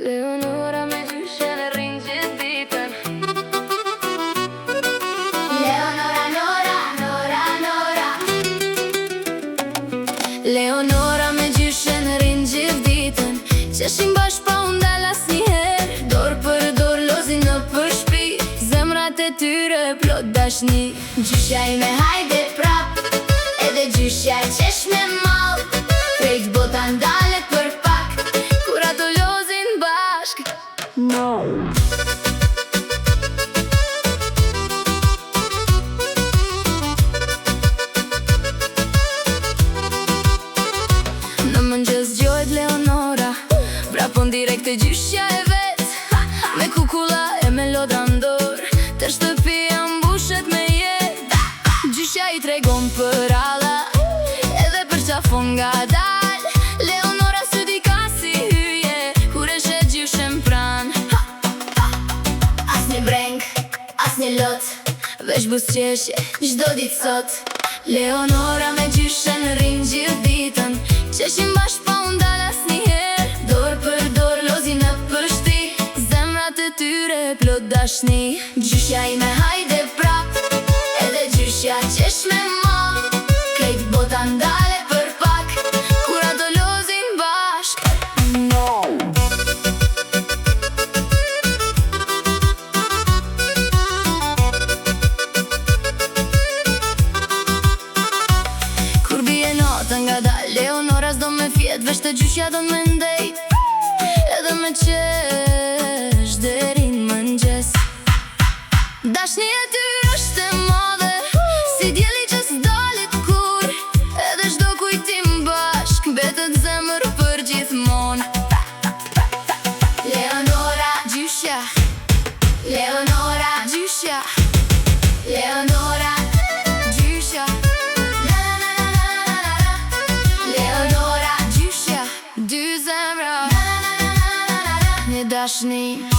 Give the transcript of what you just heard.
Leonora me gjyshen e rrin gjithë ditën. Leonora, Nora, Nora, Nora. Leonora me gjyshen e rrin gjithë ditën. Qeshin bashkë pa unë dal asnjëherë. Dorë për dorë lozin në për shpi. Zemrat e tyre plot dashni. Gjyshja ime hajde prap, edhe gjyshja e qesh me mall. Krejt bota ndalet për pak, kur ato lozin bashk. no. Në mëngjes gjojt Leonora, vrapon direkt e gjyshja e vet. Me kukulla e me lodra ndor, te shtëpia mbushet me jet. Gjyshja I tregon për alla, edhe për qafon nga dal. Leonora së di ka si hyje, kur e shet gjyshen pran. As një breng, as një lot, Veç busqeshje, çdo ditë sot. Leonora me gjyshen rrin gjithë ditën. Qeshin bashkë pa unë dal asnjëherë. Dorë për dorë lozin në përshti. Zemrat e tyre plot dashni. Gjyshja ime hajde prap, edhe gjyshja qesh me mall. Krejt bota ndalet për pak, kur ato lozin bashk. no. Kur bie nota nga dal, Leonora s'do me fjet. Veç të gjyshja do me ndejt, edhe me qesh deri në mëngjes. Dashni e tyre është e madhe, si djeli që s'dalit kur. Edhe çdo kujtim bashk, mbetet zemër për gjithmon. Leonora, Gjyshja, Leonora, gjyshja, Leonora, gjyshja, na na na na na na na. Leonora, gjyshja, dy zemra, na na na na na na. një dashni.